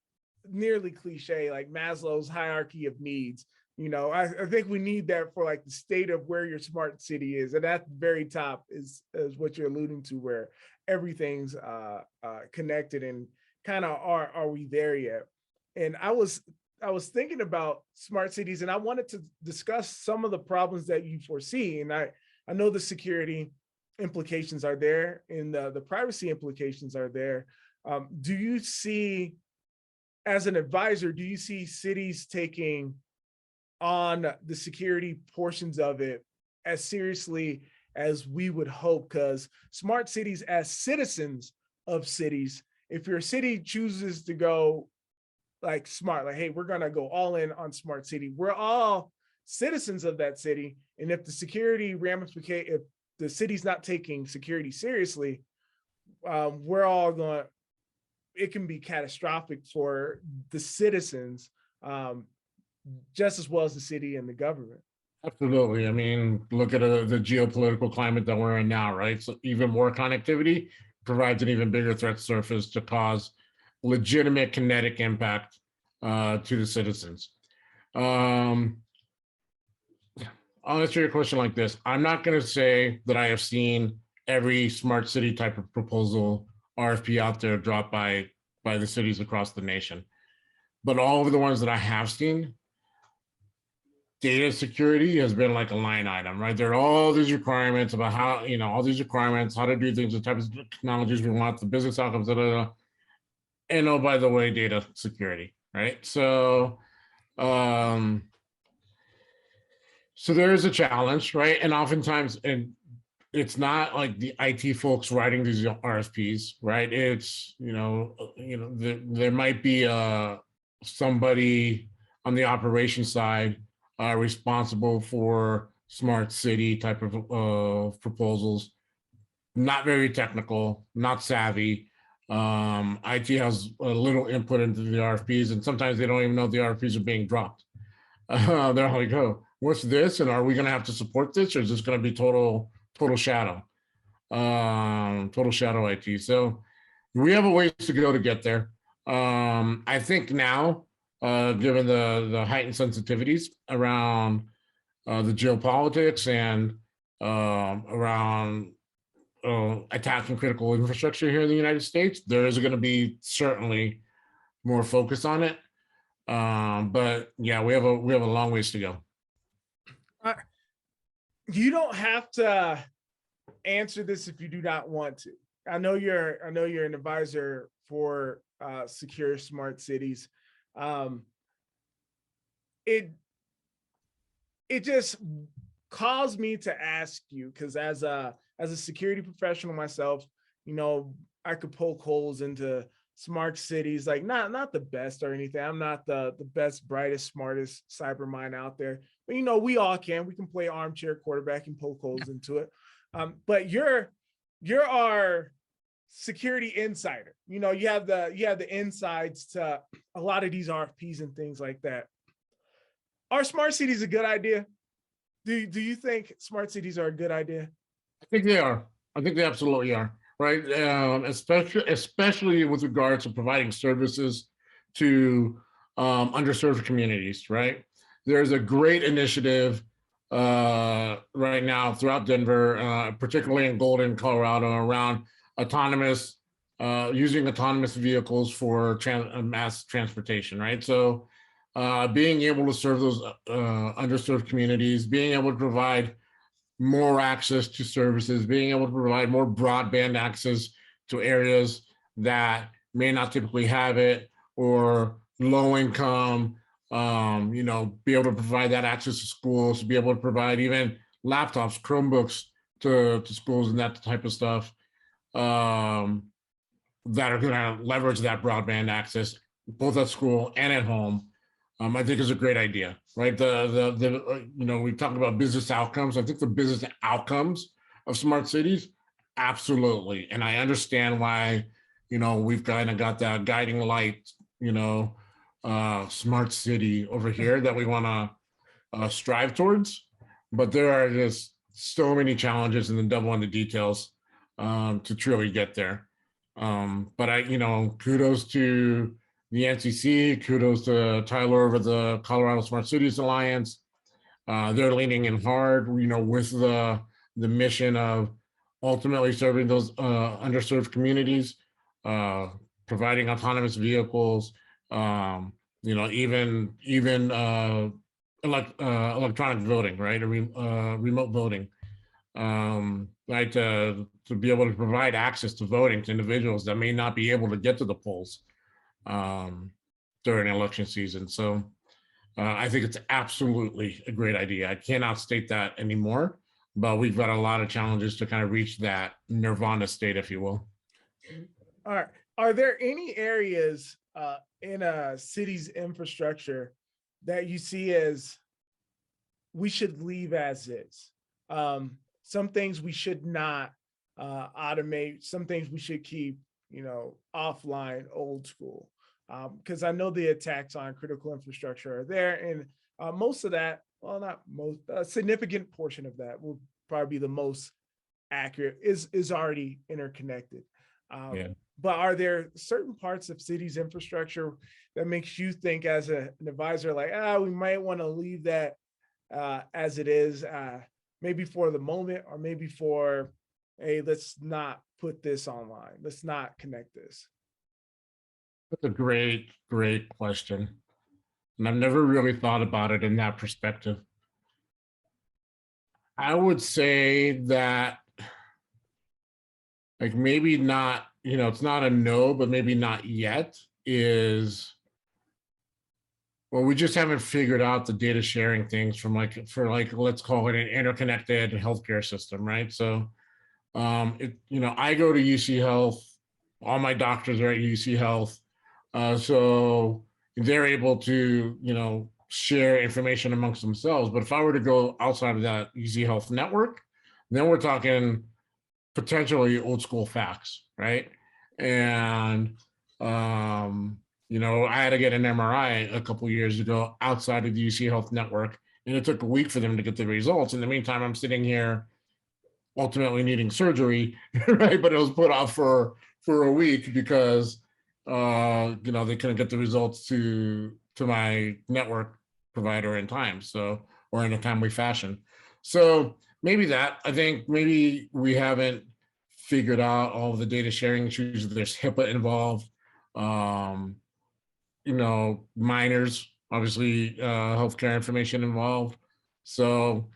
nearly cliche, like Maslow's hierarchy of needs. I think we need that for like the state of where your smart city is, and at the very top is what you're alluding to, where everything's connected, and kind of are we there yet? And I was thinking about smart cities, and I wanted to discuss some of the problems that you foresee. And I know the security implications are there, and the privacy implications are there. Do you see, as an advisor, do you see cities taking on the security portions of it as seriously as we would hope? Because smart cities, as citizens of cities, if your city chooses to go like smart, like, hey, we're gonna go all in on smart city, we're all citizens of that city. And if the security ramification, if the city's not taking security seriously, we're all going, it can be catastrophic for the citizens, just as well as the city and the government. Absolutely. I mean, look at the geopolitical climate that we're in now, right? So even more connectivity provides an even bigger threat surface to cause legitimate kinetic impact to the citizens. I'll answer your question like this. I'm not going to say that I have seen every smart city type of proposal RFP out there dropped by the cities across the nation, but all of the ones that I have seen, data security has been like a line item, right? There are all these requirements about how, all these requirements, how to do things, the types of technologies we want, the business outcomes, and oh, by the way, data security, right? So there is a challenge, right? And oftentimes, and it's not like the IT folks writing these RFPs, right? It's there might be somebody on the operation side responsible for smart city type of proposals, not very technical, not savvy. IT has a little input into the RFPs, and sometimes they don't even know the RFPs are being dropped. They're like, oh, what's this? And are we going to have to support this, or is this going to be total shadow? total shadow IT. So we have a ways to go to get there. I think now, given the heightened sensitivities around the geopolitics and around attacking critical infrastructure here in the United States, there is going to be certainly more focus on it. But yeah, we have a long ways to go. Uh, You don't have to answer this if you do not want to. I know you're an advisor for secure smart cities. Um, it it just caused me to ask you because as a security professional myself, you know, I could poke holes into smart cities, like not the best or anything. I'm not the best, brightest, smartest cyber mind out there, but you know, we all can. We can play armchair quarterback and poke holes into it. But you're our security insider. You know, you have the insights to a lot of these RFPs and things like that. Are smart cities a good idea? Do you think smart cities are a good idea? I think they are. I think they absolutely are. Right, especially with regards to providing services to underserved communities. Right, there's a great initiative right now throughout Denver, particularly in Golden, Colorado, around autonomous using autonomous vehicles for mass transportation. Right, so being able to serve those underserved communities, being able to provide more access to services, being able to provide more broadband access to areas that may not typically have it, or low income, be able to provide that access to schools, be able to provide even laptops, Chromebooks to schools and that type of stuff, that are going to leverage that broadband access both at school and at home. I think is a great idea, right? We talk about business outcomes. I think the business outcomes of smart cities, absolutely. And I understand why, we've kind of got that guiding light, smart city over here that we want to strive towards. But there are just so many challenges and the devil in the details to truly get there. But kudos to the NCC, kudos to Tyler over the Colorado Smart Cities Alliance. They're leaning in hard, with the mission of ultimately serving those underserved communities, providing autonomous vehicles, even electronic voting, right, or remote voting, right, to be able to provide access to voting to individuals that may not be able to get to the polls during election season. So I think it's absolutely a great idea. I cannot state that anymore, but we've got a lot of challenges to kind of reach that nirvana state, if you will. All right. Are there any areas in a city's infrastructure that you see as we should leave as is? Some things we should not automate, some things we should keep, offline, old school. Because I know the attacks on critical infrastructure are there, and most of that, well, not most, a significant portion of that will probably be the most accurate, is already interconnected. Yeah. But are there certain parts of cities infrastructure that makes you think as an advisor, like, we might want to leave that as it is, maybe for the moment, or maybe for, hey, let's not put this online, let's not connect this? That's a great, great question. And I've never really thought about it in that perspective. I would say that, like, maybe not, it's not a no, but maybe not yet is, well, we just haven't figured out the data sharing things from let's call it an interconnected healthcare system, right? So, I go to UC Health, all my doctors are at UC Health. So they're able to, share information amongst themselves. But if I were to go outside of that UC Health network, then we're talking potentially old school facts, right? And, I had to get an MRI a couple of years ago outside of the UC Health network, and it took a week for them to get the results. In the meantime, I'm sitting here ultimately needing surgery, right? But it was put off for a week because they couldn't get the results to my network provider in time, so, or in a timely fashion. So maybe that, I think maybe we haven't figured out all of the data sharing issues. There's HIPAA involved, minors, obviously, healthcare information involved. So,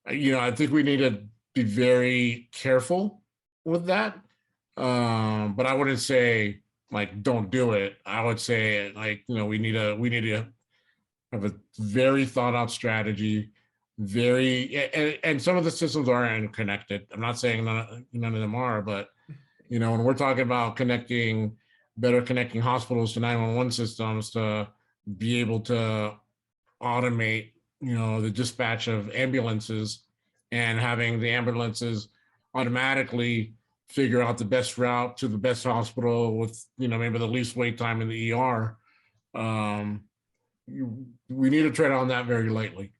I think we need to be very careful with that. But I wouldn't say like don't do it. I would say like, we need to have a very thought out strategy. And some of the systems are interconnected. I'm not saying none of them are, but when we're talking about better connecting hospitals to 911 systems to be able to automate, the dispatch of ambulances and having the ambulances automatically figure out the best route to the best hospital with, maybe the least wait time in the ER. We need to tread on that very lightly.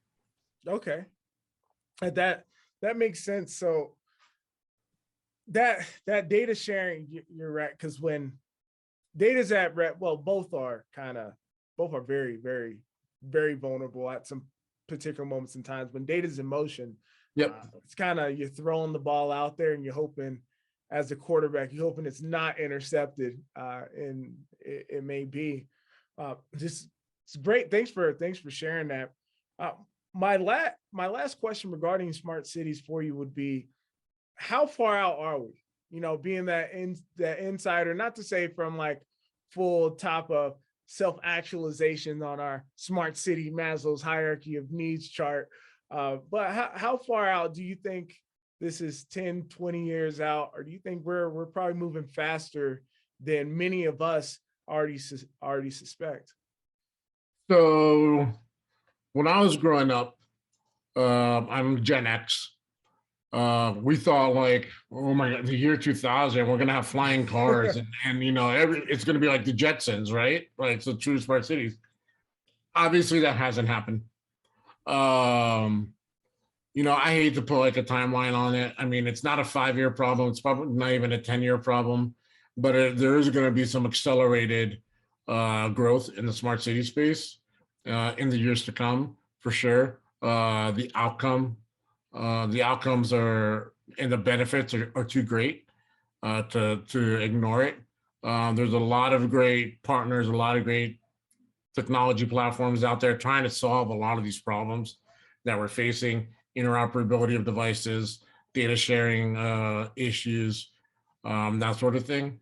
Okay. That makes sense. So that data sharing, you're right, because when data's at well, both are very, very, very vulnerable at some particular moments in times. When data's in motion, Yep. It's kind of, you're throwing the ball out there and you're hoping, as a quarterback, you're hoping it's not intercepted, and it may be. Just it's great. Thanks for sharing that. My last question regarding smart cities for you would be, how far out are we? Being that insider, not to say from like full top of self-actualization on our smart city Maslow's hierarchy of needs chart, but how far out do you think this is? 10, 20 years out, or do you think we're probably moving faster than many of us already suspect? So when I was growing up, I'm Gen X. We thought like, oh my God, the year 2000, we're gonna have flying cars, and it's gonna be like the Jetsons, right? Like, so true smart cities. Obviously, that hasn't happened. I hate to put like a timeline on it. I mean, it's not a 5-year problem. It's probably not even a 10-year problem, but there is going to be some accelerated growth in the smart city space in the years to come, for sure. The outcomes are, and the benefits are too great to ignore it. There's a lot of great partners, a lot of great technology platforms out there trying to solve a lot of these problems that we're facing: interoperability of devices, data sharing issues, that sort of thing.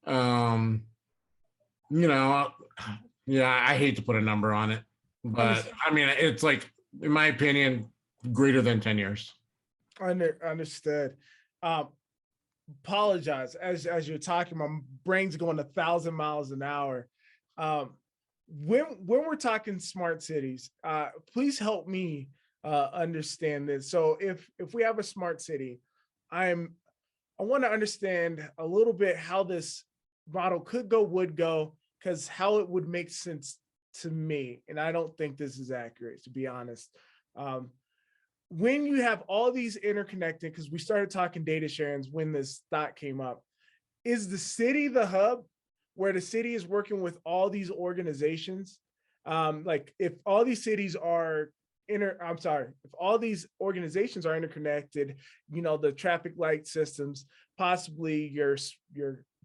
I hate to put a number on it, but I mean, it's like, in my opinion, greater than 10 years. Understood. Apologize, as you're talking, my brain's going 1,000 miles an hour. When we're talking smart cities, please help me understand this. So if we have a smart city, I want to understand a little bit how this model would go, because how it would make sense to me, and I don't think this is accurate, to be honest. When you have all these interconnected, because we started talking data sharing when this thought came up, is the city the hub where the city is working with all these organizations? Like, if all these cities are if all these organizations are interconnected, the traffic light systems, possibly your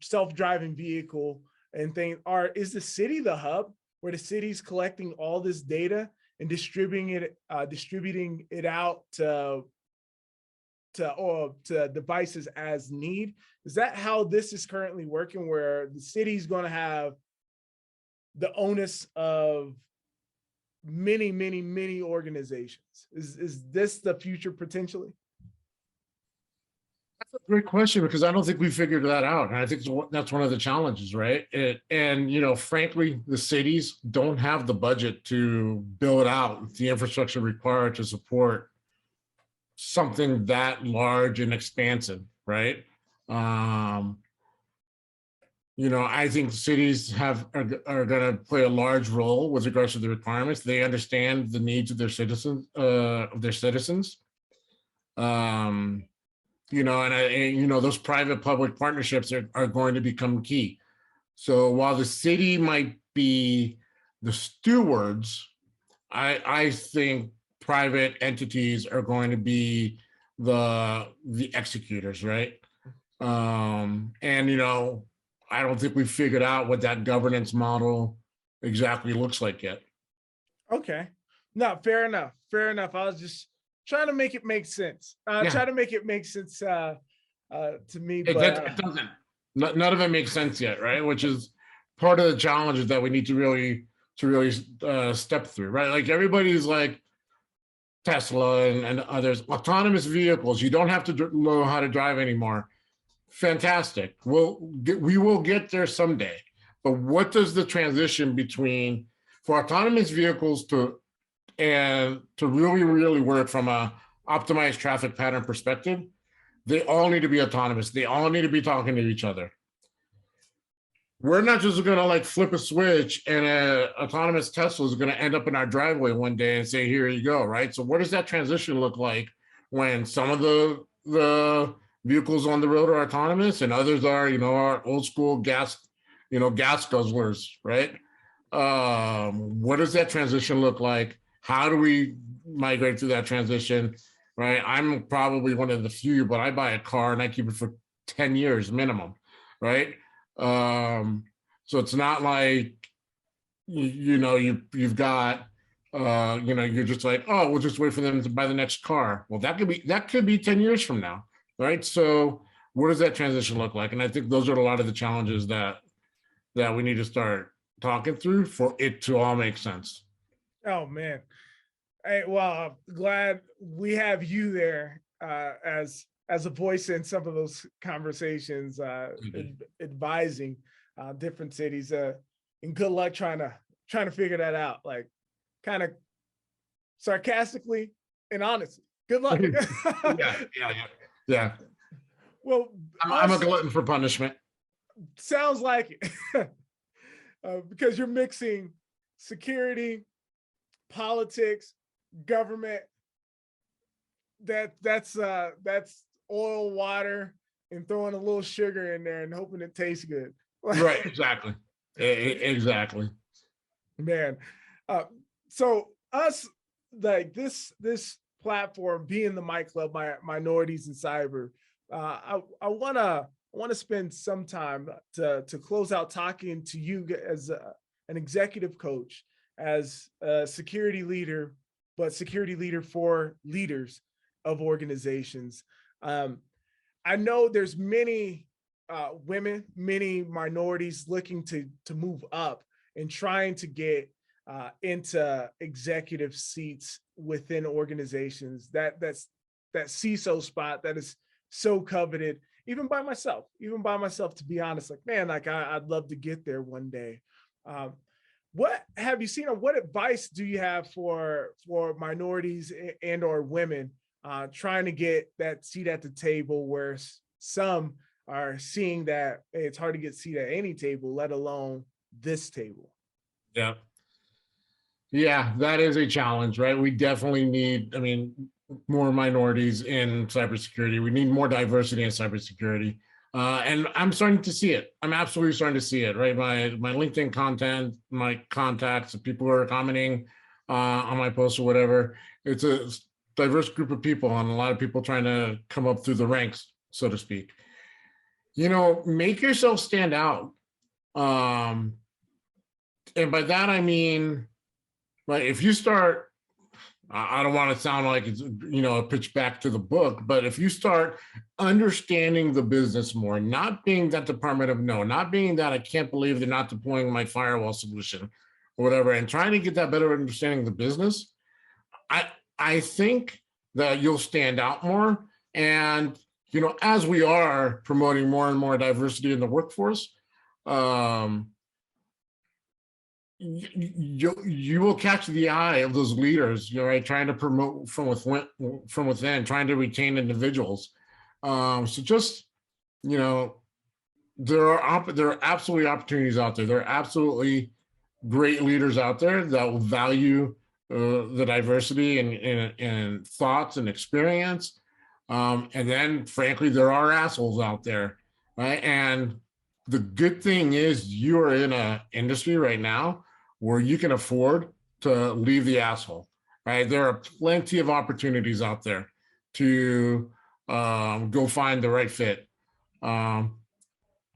self-driving vehicle and things, is the city the hub where the city's collecting all this data and distributing it out to devices as need? Is that how this is currently working, where the city's going to have the onus of many, many, many organizations? Is this the future potentially? That's a great question, because I don't think we figured that out. And I think that's one of the challenges, right? Frankly, the cities don't have the budget to build out the infrastructure required to support something that large and expansive, right? I think cities are going to play a large role with regards to the requirements. They understand the needs of their citizens. and those private-public partnerships are going to become key. So while the city might be the stewards, I think private entities are going to be the executors, right? And I don't think we've figured out what that governance model exactly looks like yet. Okay. No, fair enough. Fair enough. I was just trying to make it make sense. Try to make it make sense to me, but It doesn't. None of it makes sense yet, right? Which is part of the challenges that we need to really step through, right? Like everybody's like Tesla and others, autonomous vehicles. You don't have to know how to drive anymore. Fantastic. We will get there someday. But what does the transition between for autonomous vehicles to really work from a optimized traffic pattern perspective? They all need to be autonomous. They all need to be talking to each other. We're not just going to like flip a switch and an autonomous Tesla is going to end up in our driveway one day and say, here you go, right? So what does that transition look like when some of the vehicles on the road are autonomous and others are, our old school gas guzzlers, right? What does that transition look like? How do we migrate through that transition, right? I'm probably one of the few, but I buy a car and I keep it for 10 years minimum, right? So it's not like, you've got, you're just like, oh, we'll just wait for them to buy the next car. Well, that could be 10 years from now, right? So what does that transition look like? And I think those are a lot of the challenges that we need to start talking through for it to all make sense. Oh man. Hey, well, I'm glad we have you there as a voice in some of those conversations, advising different cities. And good luck trying to figure that out. Like, kind of sarcastically and honestly, good luck. Yeah. Well, I'm a glutton for punishment. Sounds like it, because you're mixing security, politics, government. That's oil, water, and throwing a little sugar in there and hoping it tastes good. Right, exactly. Exactly. Man. So us, like this platform being the Mic Club, Minorities in Cyber, I wanna spend some time to close out talking to you as an executive coach, as a security leader, but security leader for leaders of organizations. I know there's many women, many minorities looking to move up and trying to get into executive seats within organizations. That's that CISO spot that is so coveted, even by myself, to be honest. Like, man, like I'd love to get there one day. What have you seen, or what advice do you have for minorities and or women trying to get that seat at the table, where some are seeing that, hey, it's hard to get a seat at any table, let alone this table? Yeah, that is a challenge, right? We definitely need, more minorities in cybersecurity. We need more diversity in cybersecurity. And I'm starting to see it. I'm absolutely starting to see it, right? My LinkedIn content, my contacts, the people who are commenting on my posts or whatever, it's a diverse group of people and a lot of people trying to come up through the ranks, so to speak. Make yourself stand out. And by that, I mean, like, if you start, I don't want to sound like it's, a pitch back to the book, but if you start understanding the business more, not being that department of no, not being that I can't believe they're not deploying my firewall solution or whatever, and trying to get that better understanding of the business, I think that you'll stand out more. And, as we are promoting more and more diversity in the workforce, you will catch the eye of those leaders, right? Trying to promote from within, trying to retain individuals. So just, there are absolutely opportunities out there. There are absolutely great leaders out there that will value the diversity and thoughts and experience. And then, frankly, there are assholes out there, right? And the good thing is you are in an industry right now where you can afford to leave the asshole, right? There are plenty of opportunities out there to go find the right fit. Um,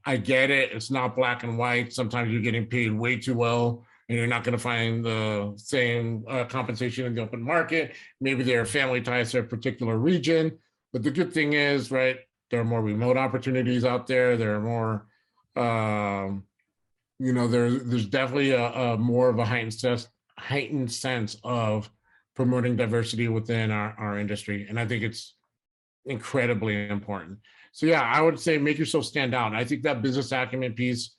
I get it. It's not black and white. Sometimes you're getting paid way too well and you're not going to find the same compensation in the open market. Maybe there are family ties to a particular region. But the good thing is, right, there are more remote opportunities out there. There are more, there's definitely a more of a heightened sense of promoting diversity within our industry. And I think it's incredibly important. So yeah, I would say make yourself stand out. And I think that business acumen piece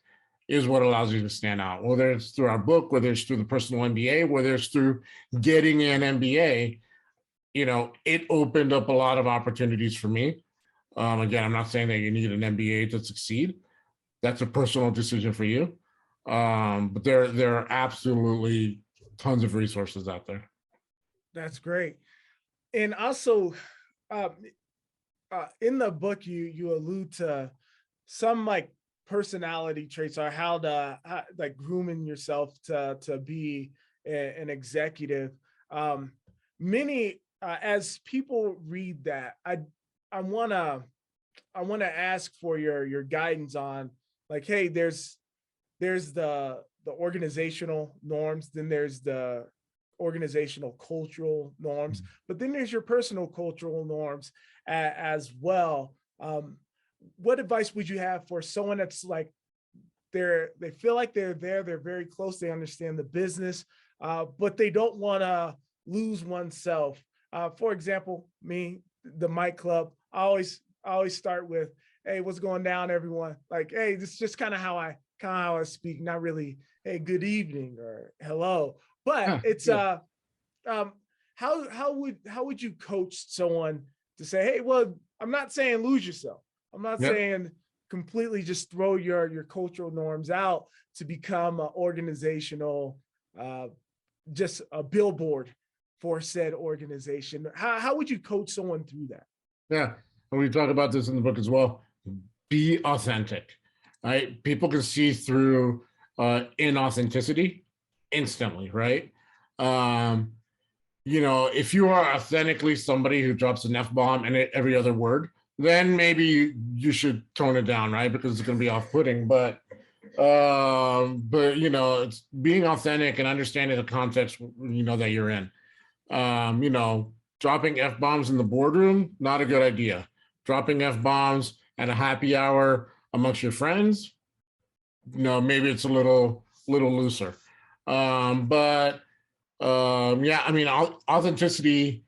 is what allows you to stand out, whether it's through our book, whether it's through the personal MBA, whether it's through getting an MBA. It opened up a lot of opportunities for me. Again, I'm not saying that you need an MBA to succeed. That's a personal decision for you. But there are absolutely tons of resources out there. That's great. And also, uh, in the book, you allude to some like personality traits or like grooming yourself to be an executive. Many as people read that, I wanna ask for your guidance on like, hey, there's the organizational norms, then there's the organizational cultural norms, but then there's your personal cultural norms as well. What advice would you have for someone that's like they feel like they're there, they're very close, they understand the business, but they don't want to lose oneself? For example, me, the Mic Club, I always start with, "Hey, what's going down, everyone?" Like, "Hey, this is just kind of how I speak, not really, hey, good evening or hello." But it's um, how would you coach someone to say, "Hey, well, I'm not saying lose yourself. I'm not Yep. saying completely just throw your cultural norms out to become an organizational, uh, just a billboard for said organization." How would you coach someone through that? Yeah. And we talk about this in the book as well. Be authentic. Right? People can see through inauthenticity instantly, right? Um, if you are authentically somebody who drops an F-bomb in every other word, then maybe you should tone it down, right? Because it's going to be off-putting. It's being authentic and understanding the context, that you're in. Dropping F-bombs in the boardroom, not a good idea. Dropping F-bombs at a happy hour amongst your friends, maybe it's a little looser. Authenticity,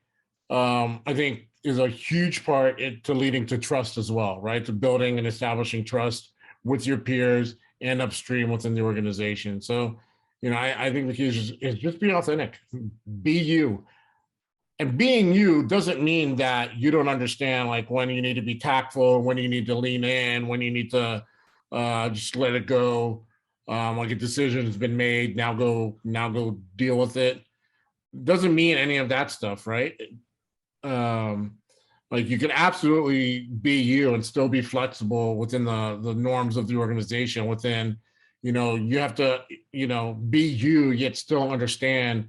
I think, is a huge part to leading to trust as well, right? To building and establishing trust with your peers and upstream within the organization. So, I think the key is just be authentic, be you. And being you doesn't mean that you don't understand like when you need to be tactful, when you need to lean in, when you need to just let it go. Like a decision has been made, now go deal with it. Doesn't mean any of that stuff, right? Like you can absolutely be you and still be flexible within the norms of the organization. You have to, be you yet still understand,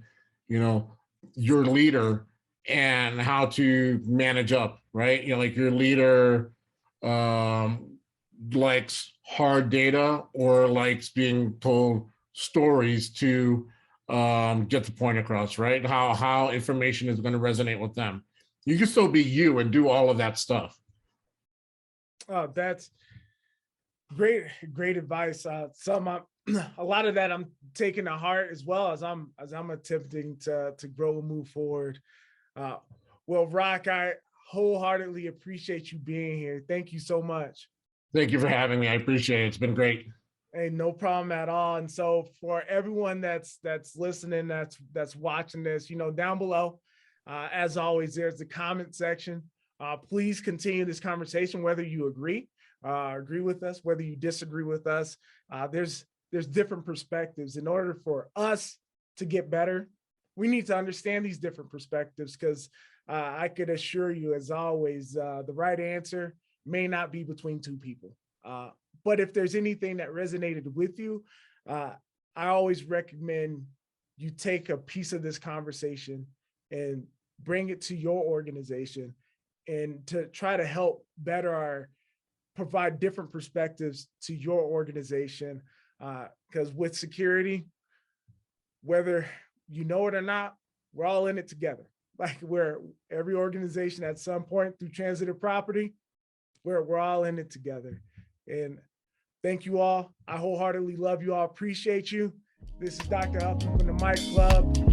your leader and how to manage up, right? Like your leader likes hard data or likes being told stories to get the point across, right? How information is going to resonate with them. You can still be you and do all of that stuff. Oh, that's great advice. A lot of that I'm taking to heart as well as I'm attempting to grow and move forward. Well, Rock, I wholeheartedly appreciate you being here. Thank you so much. Thank you for having me. I appreciate it. It's been great. Hey, no problem at all. And so for everyone that's listening, that's watching this, down below, as always, there's the comment section. Please continue this conversation, whether you agree with us, whether you disagree with us. There's different perspectives. In order for us to get better, we need to understand these different perspectives, because I could assure you, as always, the right answer may not be between two people. But if there's anything that resonated with you, I always recommend you take a piece of this conversation and bring it to your organization, and to try to help better provide different perspectives to your organization. Because with security, whether you know it or not, we're all in it together. Like, where every organization at some point through transitive property, we're all in it together. And thank you all. I wholeheartedly love you all. Appreciate you. This is Dr. Huffman from the Mike Club.